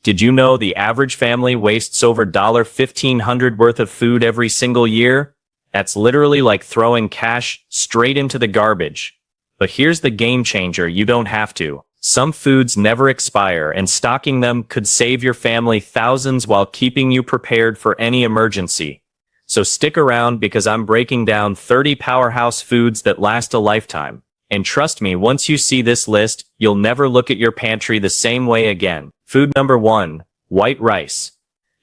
Did you know the average family wastes over $1,500 worth of food every single year? That's literally like throwing cash straight into the garbage. But here's the game changer: you don't have to. Some foods never expire, and stocking them could save your family thousands while keeping you prepared for any emergency. So stick around, because I'm breaking down 30 powerhouse foods that last a lifetime. And trust me, once you see this list, you'll never look at your pantry the same way again. Food number 1. White rice.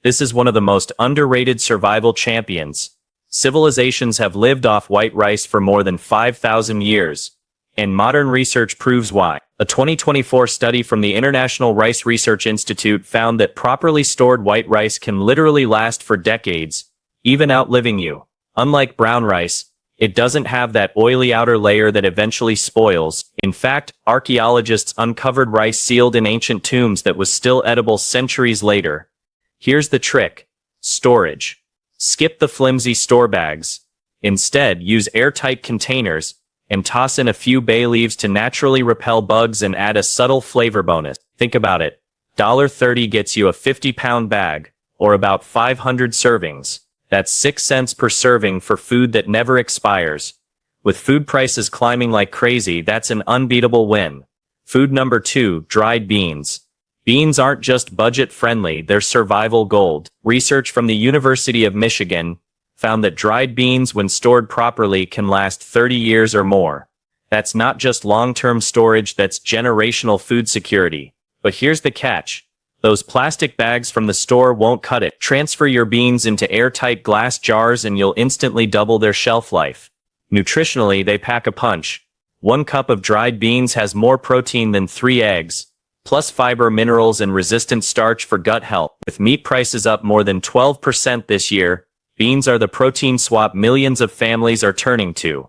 This is one of the most underrated survival champions. Civilizations have lived off white rice for more than 5,000 years. And modern research proves why. A 2024 study from the International Rice Research Institute found that properly stored white rice can literally last for decades, even outliving you. Unlike brown rice, it doesn't have that oily outer layer that eventually spoils. In fact, archaeologists uncovered rice sealed in ancient tombs that was still edible centuries later. Here's the trick: storage. Skip the flimsy store bags. Instead, use airtight containers, and toss in a few bay leaves to naturally repel bugs and add a subtle flavor bonus. Think about it. $1.30 gets you a 50-pound bag, or about 500 servings. That's 6 cents per serving for food that never expires. With food prices climbing like crazy, that's an unbeatable win. Food number 2. Dried beans. Beans aren't just budget-friendly, they're survival gold. Research from the University of Michigan found that dried beans, when stored properly, can last 30 years or more. That's not just long-term storage, that's generational food security. But here's the catch: those plastic bags from the store won't cut it. Transfer your beans into airtight glass jars and you'll instantly double their shelf life. Nutritionally, they pack a punch. 1 cup of dried beans has more protein than 3 eggs, plus fiber, minerals, and resistant starch for gut health. With meat prices up more than 12% this year, beans are the protein swap millions of families are turning to.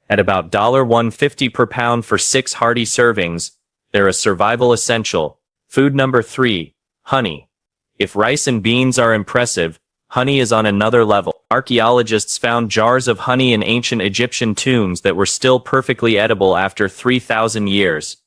At about $1.50 per pound for 6 hearty servings, they're a survival essential. Food number 3. Honey. If rice and beans are impressive, honey is on another level. Archaeologists found jars of honey in ancient Egyptian tombs that were still perfectly edible after 3,000 years.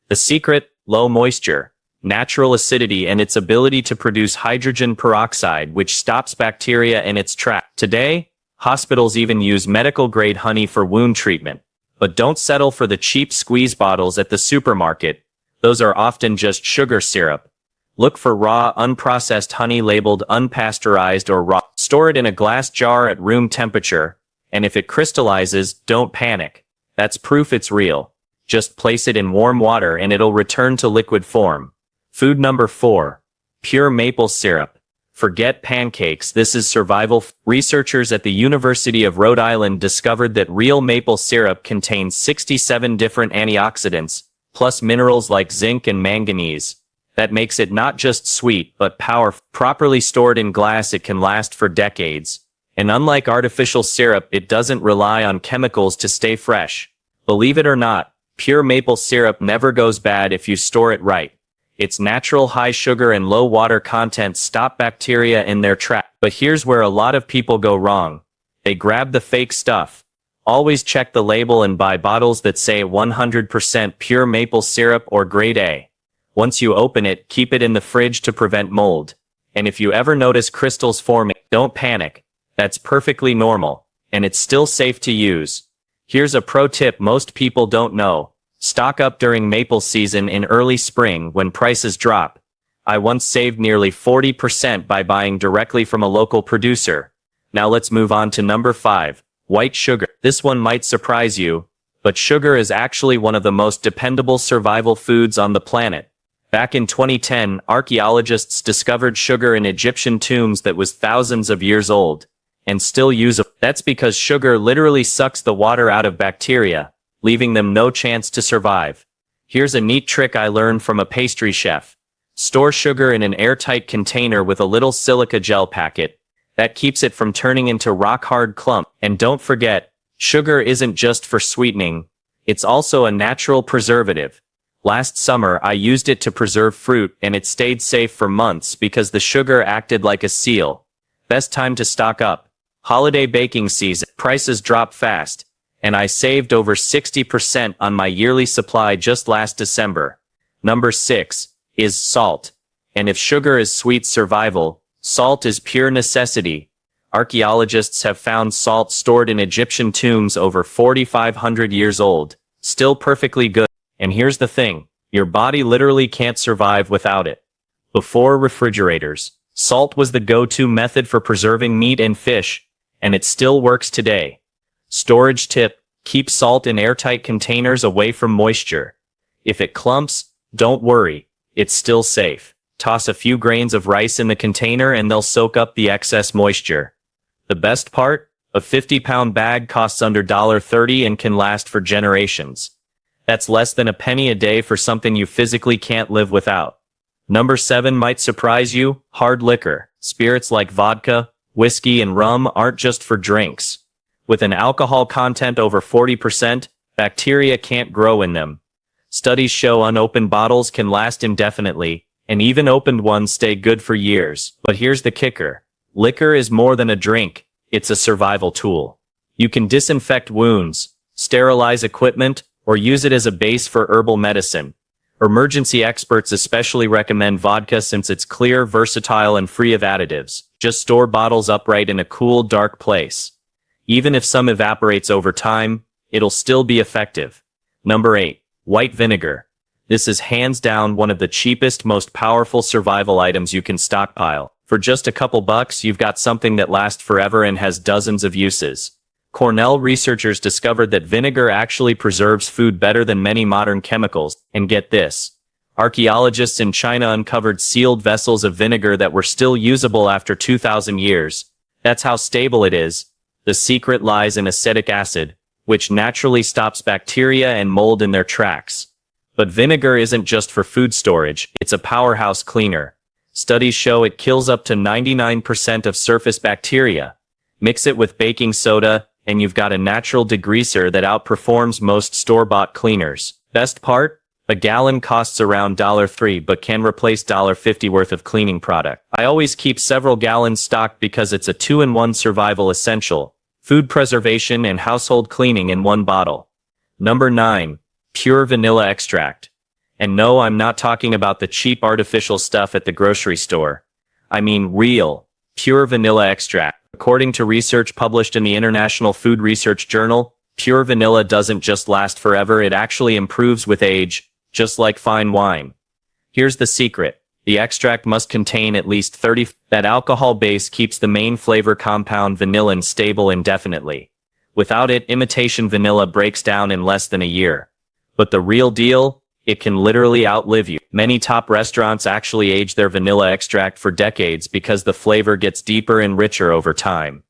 The secret: low moisture, natural acidity, and its ability to produce hydrogen peroxide, which stops bacteria in its tracks. Today, hospitals even use medical-grade honey for wound treatment. But don't settle for the cheap squeeze bottles at the supermarket. Those are often just sugar syrup. Look for raw, unprocessed honey labeled unpasteurized or raw. Store it in a glass jar at room temperature, and if it crystallizes, don't panic. That's proof it's real. Just place it in warm water and it'll return to liquid form. Food number 4. Pure maple syrup. Forget pancakes, this is survival. Researchers at the University of Rhode Island discovered that real maple syrup contains 67 different antioxidants, plus minerals like zinc and manganese. That makes it not just sweet, but powerful. Properly stored in glass, it can last for decades. And unlike artificial syrup, it doesn't rely on chemicals to stay fresh. Believe it or not, pure maple syrup never goes bad if you store it right. Its natural high sugar and low water content stop bacteria in their tracks. But here's where a lot of people go wrong. They grab the fake stuff. Always check the label and buy bottles that say 100% pure maple syrup or grade A. Once you open it, keep it in the fridge to prevent mold. And if you ever notice crystals forming, don't panic. That's perfectly normal, and it's still safe to use. Here's a pro tip most people don't know. Stock up during maple season in early spring when prices drop. I once saved nearly 40% by buying directly from a local producer. Now let's move on to number 5. White sugar. This one might surprise you, but sugar is actually one of the most dependable survival foods on the planet. Back in 2010, archaeologists discovered sugar in Egyptian tombs that was thousands of years old, and still usable. That's because sugar literally sucks the water out of bacteria, leaving them no chance to survive. Here's a neat trick I learned from a pastry chef. Store sugar in an airtight container with a little silica gel packet. That keeps it from turning into rock-hard clump. And don't forget, sugar isn't just for sweetening. It's also a natural preservative. Last summer, I used it to preserve fruit, and it stayed safe for months because the sugar acted like a seal. Best time to stock up. Holiday baking season. Prices drop fast, and I saved over 60% on my yearly supply just last December. Number 6 is salt. And if sugar is sweet survival, salt is pure necessity. Archaeologists have found salt stored in Egyptian tombs over 4,500 years old, still perfectly good. And here's the thing, your body literally can't survive without it. Before refrigerators, salt was the go-to method for preserving meat and fish, and it still works today. Storage tip: keep salt in airtight containers away from moisture. If it clumps, don't worry, it's still safe. Toss a few grains of rice in the container and they'll soak up the excess moisture. The best part? A 50-pound bag costs under $30 and can last for generations. That's less than a penny a day for something you physically can't live without. Number 7 might surprise you: hard liquor. Spirits like vodka, whiskey, and rum aren't just for drinks. With an alcohol content over 40%, bacteria can't grow in them. Studies show unopened bottles can last indefinitely, and even opened ones stay good for years. But here's the kicker. Liquor is more than a drink, it's a survival tool. You can disinfect wounds, sterilize equipment, or use it as a base for herbal medicine. Emergency experts especially recommend vodka since it's clear, versatile, and free of additives. Just store bottles upright in a cool, dark place. Even if some evaporates over time, it'll still be effective. Number 8. White vinegar. This is hands down one of the cheapest, most powerful survival items you can stockpile. For just a couple bucks, you've got something that lasts forever and has dozens of uses. Cornell researchers discovered that vinegar actually preserves food better than many modern chemicals. And get this, archaeologists in China uncovered sealed vessels of vinegar that were still usable after 2,000 years. That's how stable it is. The secret lies in acetic acid, which naturally stops bacteria and mold in their tracks. But vinegar isn't just for food storage, it's a powerhouse cleaner. Studies show it kills up to 99% of surface bacteria. Mix it with baking soda, and you've got a natural degreaser that outperforms most store-bought cleaners. Best part? A gallon costs around $3 but can replace $50 worth of cleaning product. I always keep several gallons stocked because it's a 2-in-1 survival essential. Food preservation and household cleaning in one bottle. Number 9. Pure vanilla extract. And no, I'm not talking about the cheap artificial stuff at the grocery store. I mean real, pure vanilla extract. According to research published in the International Food Research Journal, pure vanilla doesn't just last forever, it actually improves with age, just like fine wine. Here's the secret. The extract must contain at least 30. That alcohol base keeps the main flavor compound vanillin stable indefinitely. Without it, imitation vanilla breaks down in less than a year. But the real deal? It can literally outlive you. Many top restaurants actually age their vanilla extract for decades because the flavor gets deeper and richer over time.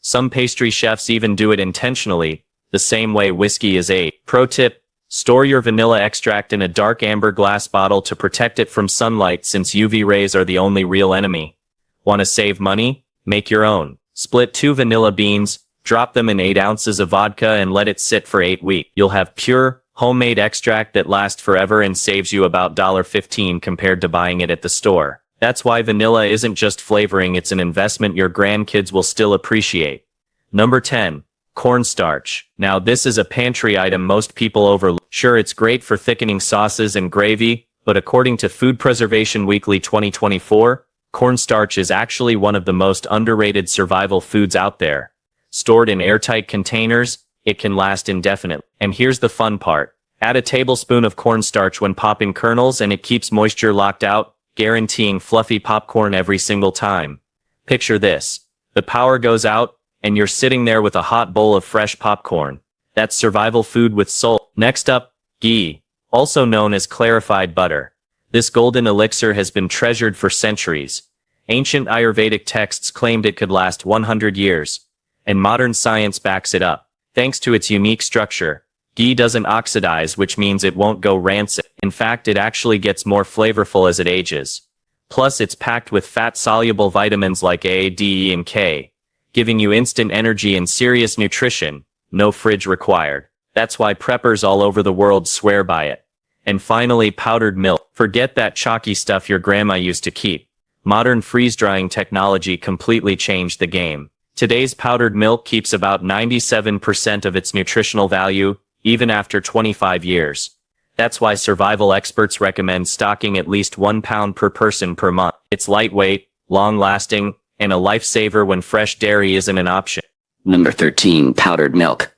Some pastry chefs even do it intentionally, the same way whiskey is aged. Pro tip: store your vanilla extract in a dark amber glass bottle to protect it from sunlight since UV rays are the only real enemy. Want to save money? Make your own. Split 2 vanilla beans, drop them in 8 ounces of vodka and let it sit for 8 weeks. You'll have pure, homemade extract that lasts forever and saves you about $15 compared to buying it at the store. That's why vanilla isn't just flavoring, it's an investment your grandkids will still appreciate. Number 10. Cornstarch. Now this is a pantry item most people overlook. Sure, it's great for thickening sauces and gravy, but according to Food Preservation Weekly 2024, cornstarch is actually one of the most underrated survival foods out there. Stored in airtight containers, it can last indefinitely. And here's the fun part. Add a tablespoon of cornstarch when popping kernels and it keeps moisture locked out, guaranteeing fluffy popcorn every single time. Picture this. The power goes out, and you're sitting there with a hot bowl of fresh popcorn. That's survival food with soul. Next up, ghee, also known as clarified butter. This golden elixir has been treasured for centuries. Ancient Ayurvedic texts claimed it could last 100 years, and modern science backs it up. Thanks to its unique structure, ghee doesn't oxidize, which means it won't go rancid. In fact, it actually gets more flavorful as it ages. Plus, it's packed with fat-soluble vitamins like A, D, E, and K, giving you instant energy and serious nutrition, no fridge required. That's why preppers all over the world swear by it. And finally, powdered milk. Forget that chalky stuff your grandma used to keep. Modern freeze-drying technology completely changed the game. Today's powdered milk keeps about 97% of its nutritional value, even after 25 years. That's why survival experts recommend stocking at least 1 pound per person per month. It's lightweight, long-lasting, and a lifesaver when fresh dairy isn't an option. Number 13, powdered milk.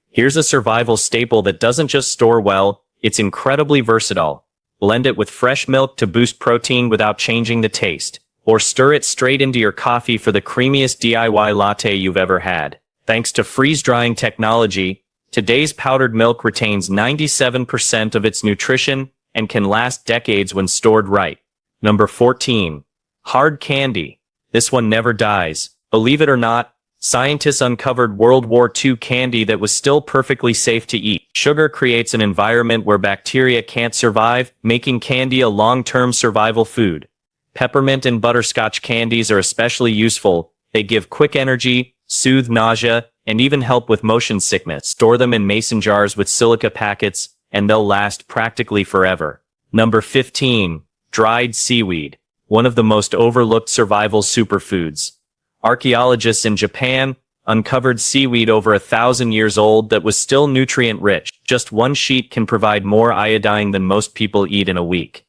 Here's a survival staple that doesn't just store well, it's incredibly versatile. Blend it with fresh milk to boost protein without changing the taste. Or stir it straight into your coffee for the creamiest DIY latte you've ever had. Thanks to freeze-drying technology, today's powdered milk retains 97% of its nutrition and can last decades when stored right. Number 14. Hard candy. This one never dies. Believe it or not, scientists uncovered World War II candy that was still perfectly safe to eat. Sugar creates an environment where bacteria can't survive, making candy a long-term survival food. Peppermint and butterscotch candies are especially useful. They give quick energy, soothe nausea, and even help with motion sickness. Store them in mason jars with silica packets, and they'll last practically forever. Number 15. Dried seaweed. One of the most overlooked survival superfoods. Archaeologists in Japan uncovered seaweed over 1,000 years old that was still nutrient-rich. Just one sheet can provide more iodine than most people eat in a week.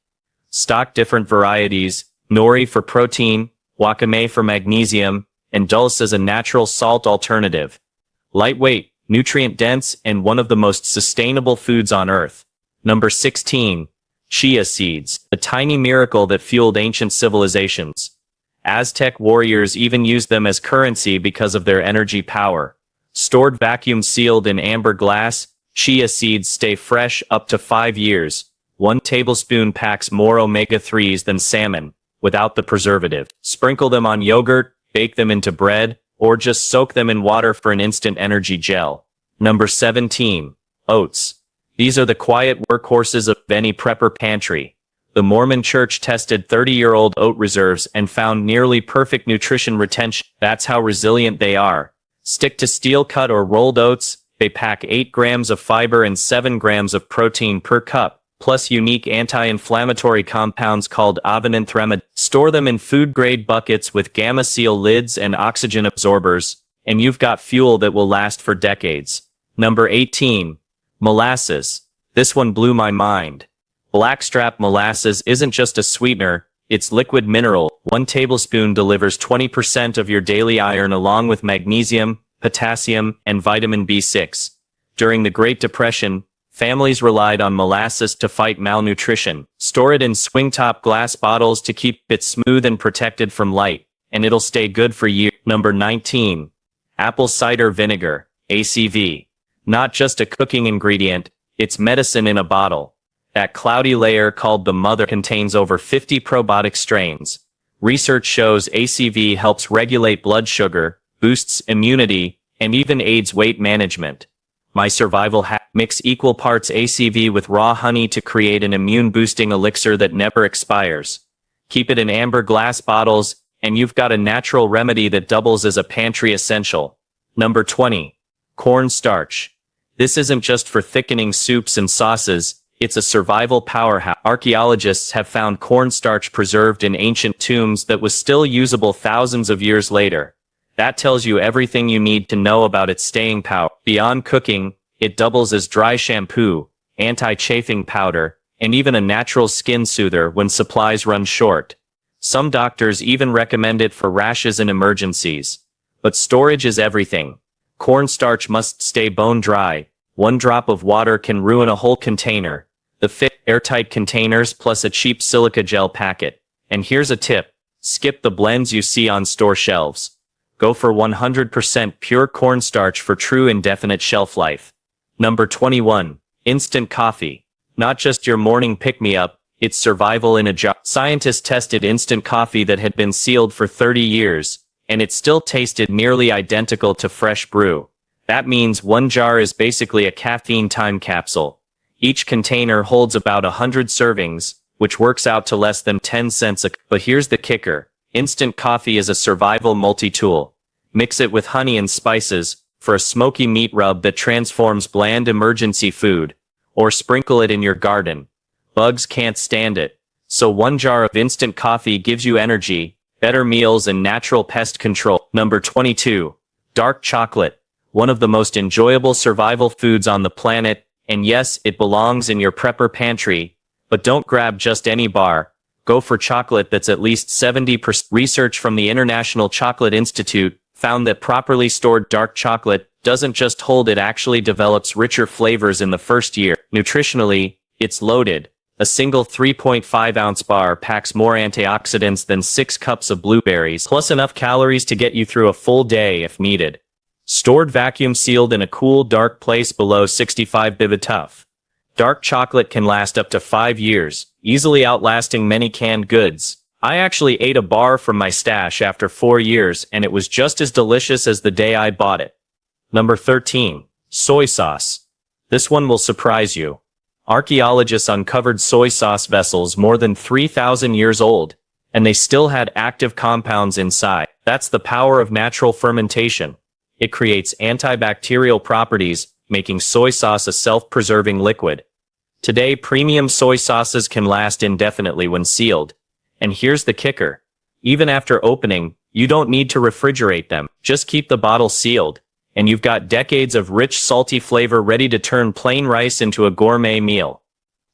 Stock different varieties, nori for protein, wakame for magnesium, and dulse as a natural salt alternative. Lightweight, nutrient-dense, and one of the most sustainable foods on Earth. Number 16. Chia seeds, a tiny miracle that fueled ancient civilizations. Aztec warriors even used them as currency because of their energy power. Stored vacuum-sealed in amber glass, chia seeds stay fresh up to 5 years. 1 tablespoon packs more omega-3s than salmon, without the preservative. Sprinkle them on yogurt, bake them into bread, or just soak them in water for an instant energy gel. Number 17. Oats. These are the quiet workhorses of any prepper pantry. The Mormon Church tested 30-year-old oat reserves and found nearly perfect nutrition retention. That's how resilient they are. Stick to steel-cut or rolled oats. They pack 8 grams of fiber and 7 grams of protein per cup, plus unique anti-inflammatory compounds called avenanthremid. Store them in food-grade buckets with gamma seal lids and oxygen absorbers, and you've got fuel that will last for decades. Number 18. Molasses. This one blew my mind. Blackstrap molasses isn't just a sweetener, it's liquid mineral. 1 tablespoon delivers 20% of your daily iron along with magnesium, potassium, and vitamin B6. During the Great Depression, families relied on molasses to fight malnutrition. Store it in swing-top glass bottles to keep it smooth and protected from light, and it'll stay good for years. Number 19. Apple cider vinegar, ACV. Not just a cooking ingredient, it's medicine in a bottle. That cloudy layer called the mother contains over 50 probiotic strains. Research shows ACV helps regulate blood sugar, boosts immunity, and even aids weight management. My survival hack: mix equal parts ACV with raw honey to create an immune-boosting elixir that never expires. Keep it in amber glass bottles, and you've got a natural remedy that doubles as a pantry essential. Number 20. Cornstarch. This isn't just for thickening soups and sauces, it's a survival powerhouse. Archaeologists have found cornstarch preserved in ancient tombs that was still usable thousands of years later. That tells you everything you need to know about its staying power. Beyond cooking, it doubles as dry shampoo, anti-chafing powder, and even a natural skin soother when supplies run short. Some doctors even recommend it for rashes and emergencies. But storage is everything. Cornstarch must stay bone dry. 1 drop of water can ruin a whole container. The fit airtight containers plus a cheap silica gel packet. And here's a tip: skip the blends you see on store shelves. Go for 100% pure cornstarch for true indefinite shelf life. Number 21. Instant coffee. Not just your morning pick-me-up, it's survival in a jar. Scientists tested instant coffee that had been sealed for 30 years, and it still tasted nearly identical to fresh brew. That means 1 jar is basically a caffeine time capsule. Each container holds about 100 servings, which works out to less than 10 cents a cup. But here's the kicker: instant coffee is a survival multi-tool. Mix it with honey and spices for a smoky meat rub that transforms bland emergency food, or sprinkle it in your garden. Bugs can't stand it. So 1 jar of instant coffee gives you energy, better meals, and natural pest control. Number 22. Dark chocolate. One of the most enjoyable survival foods on the planet, And yes, it belongs in your prepper pantry, but don't grab just any bar. Go for chocolate that's at least 70%. Research from the International Chocolate Institute found that properly stored dark chocolate doesn't just hold, it actually develops richer flavors in the first year. Nutritionally, it's loaded. A single 3.5-ounce bar packs more antioxidants than 6 cups of blueberries, plus enough calories to get you through a full day if needed. Stored vacuum sealed in a cool, dark place below 65 tough. Dark chocolate can last up to 5 years, easily outlasting many canned goods. I actually ate a bar from my stash after 4 years, and it was just as delicious as the day I bought it. Number 13. Soy sauce. This one will surprise you. Archaeologists uncovered soy sauce vessels more than 3,000 years old, and they still had active compounds inside. That's the power of natural fermentation. It creates antibacterial properties, making soy sauce a self-preserving liquid. Today, premium soy sauces can last indefinitely when sealed. And here's the kicker. Even after opening, you don't need to refrigerate them. Just keep the bottle sealed, and you've got decades of rich, salty flavor ready to turn plain rice into a gourmet meal.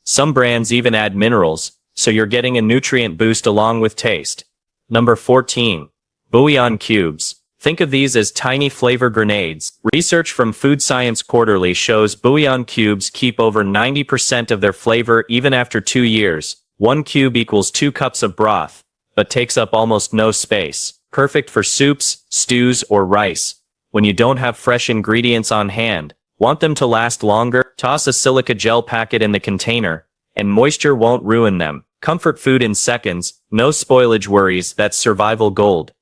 Some brands even add minerals, so you're getting a nutrient boost along with taste. Number 14. Bouillon cubes. Think of these as tiny flavor grenades. Research from Food Science Quarterly shows bouillon cubes keep over 90% of their flavor even after 2 years. 1 cube equals 2 cups of broth, but takes up almost no space. Perfect for soups, stews, or rice. When you don't have fresh ingredients on hand, want them to last longer? Toss a silica gel packet in the container, and moisture won't ruin them. Comfort food in seconds, no spoilage worries, that's survival gold.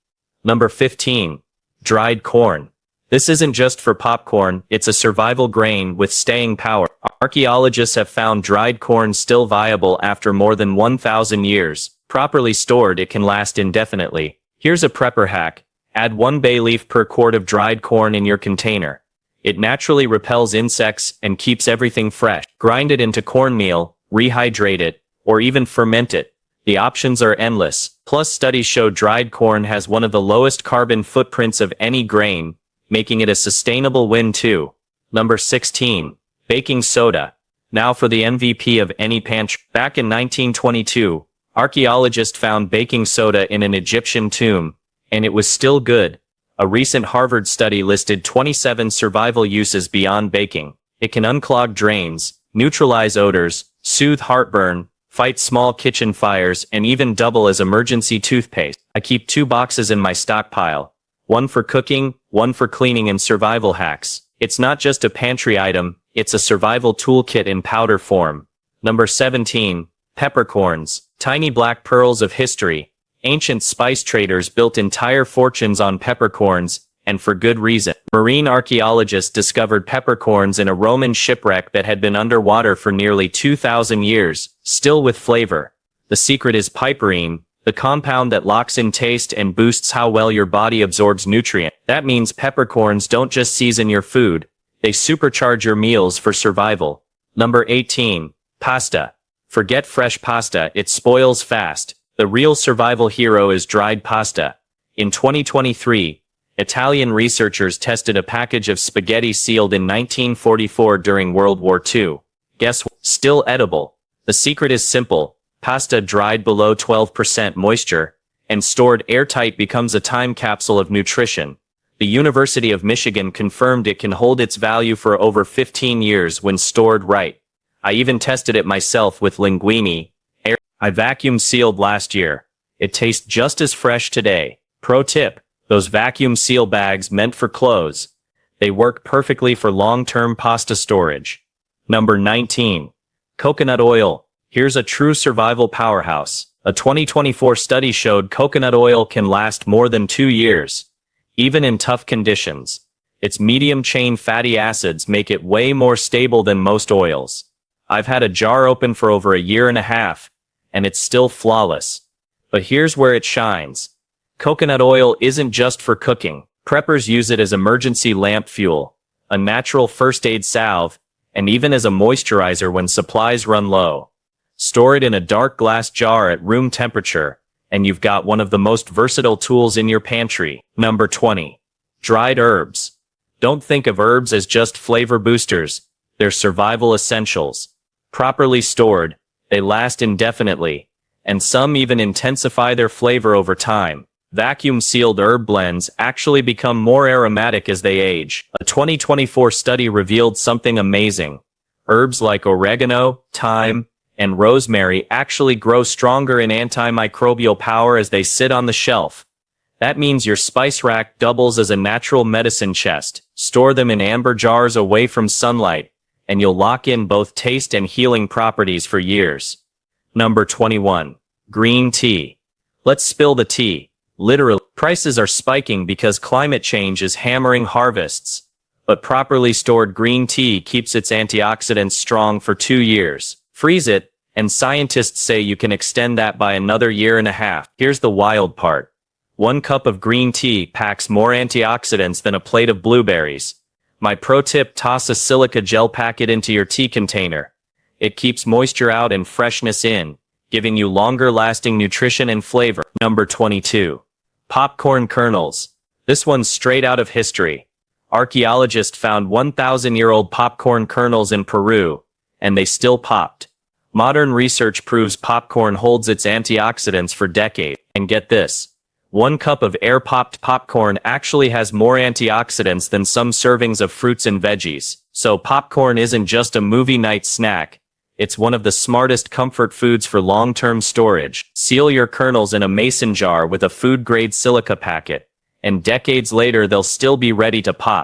Number 15. Dried corn. This isn't just for popcorn, it's a survival grain with staying power. Archaeologists have found dried corn still viable after more than 1,000 years. Properly stored, it can last indefinitely. Here's a prepper hack. Add 1 bay leaf per quart of dried corn in your container. It naturally repels insects and keeps everything fresh. Grind it into cornmeal, rehydrate it, or even ferment it. The options are endless. Plus, studies show dried corn has one of the lowest carbon footprints of any grain, making it a sustainable win too. Number 16. Baking soda. Now for the MVP of any pantry. Back in 1922, archaeologists found baking soda in an Egyptian tomb, and it was still good. A recent Harvard study listed 27 survival uses beyond baking. It can unclog drains, neutralize odors, soothe heartburn, fight small kitchen fires, and even double as emergency toothpaste. I keep 2 boxes in my stockpile. One for cooking, one for cleaning and survival hacks. It's not just a pantry item, it's a survival toolkit in powder form. Number 17. Peppercorns. Tiny black pearls of history. Ancient spice traders built entire fortunes on peppercorns, and for good reason. Marine archaeologists discovered peppercorns in a Roman shipwreck that had been underwater for nearly 2,000 years, still with flavor. The secret is piperine, the compound that locks in taste and boosts how well your body absorbs nutrients. That means peppercorns don't just season your food, they supercharge your meals for survival. Number 18. Pasta. Forget fresh pasta, it spoils fast. The real survival hero is dried pasta. In 2023, Italian researchers tested a package of spaghetti sealed in 1944 during World War II. Guess what? Still edible. The secret is simple. Pasta dried below 12% moisture and stored airtight becomes a time capsule of nutrition. The University of Michigan confirmed it can hold its value for over 15 years when stored right. I even tested it myself with linguine. I vacuum sealed last year. It tastes just as fresh today. Pro tip. Those vacuum seal bags meant for clothes. They work perfectly for long-term pasta storage. Number 19. Coconut oil. Here's a true survival powerhouse. A 2024 study showed coconut oil can last more than 2 years, even in tough conditions. Its medium-chain fatty acids make it way more stable than most oils. I've had a jar open for over a year and a half, and it's still flawless. But here's where it shines. Coconut oil isn't just for cooking. Preppers use it as emergency lamp fuel, a natural first aid salve, and even as a moisturizer when supplies run low. Store it in a dark glass jar at room temperature, and you've got one of the most versatile tools in your pantry. Number 20. Dried herbs. Don't think of herbs as just flavor boosters. They're survival essentials. Properly stored, they last indefinitely, and some even intensify their flavor over time. Vacuum-sealed herb blends actually become more aromatic as they age. A 2024 study revealed something amazing. Herbs like oregano, thyme, and rosemary actually grow stronger in antimicrobial power as they sit on the shelf. That means your spice rack doubles as a natural medicine chest. Store them in amber jars away from sunlight, and you'll lock in both taste and healing properties for years. Number 21. Green tea. Let's spill the tea. Literally, prices are spiking because climate change is hammering harvests. But properly stored green tea keeps its antioxidants strong for 2 years. Freeze it, and scientists say you can extend that by another year and a half. Here's the wild part. 1 cup of green tea packs more antioxidants than a plate of blueberries. My pro tip: toss a silica gel packet into your tea container. It keeps moisture out and freshness in, giving you longer-lasting nutrition and flavor. Number 22. Popcorn kernels. This one's straight out of history. Archaeologists found 1,000-year-old popcorn kernels in Peru, and they still popped. Modern research proves popcorn holds its antioxidants for decades. And get this. 1 cup of air-popped popcorn actually has more antioxidants than some servings of fruits and veggies. So popcorn isn't just a movie night snack. It's one of the smartest comfort foods for long-term storage. Seal your kernels in a mason jar with a food-grade silica packet, and decades later they'll still be ready to pop.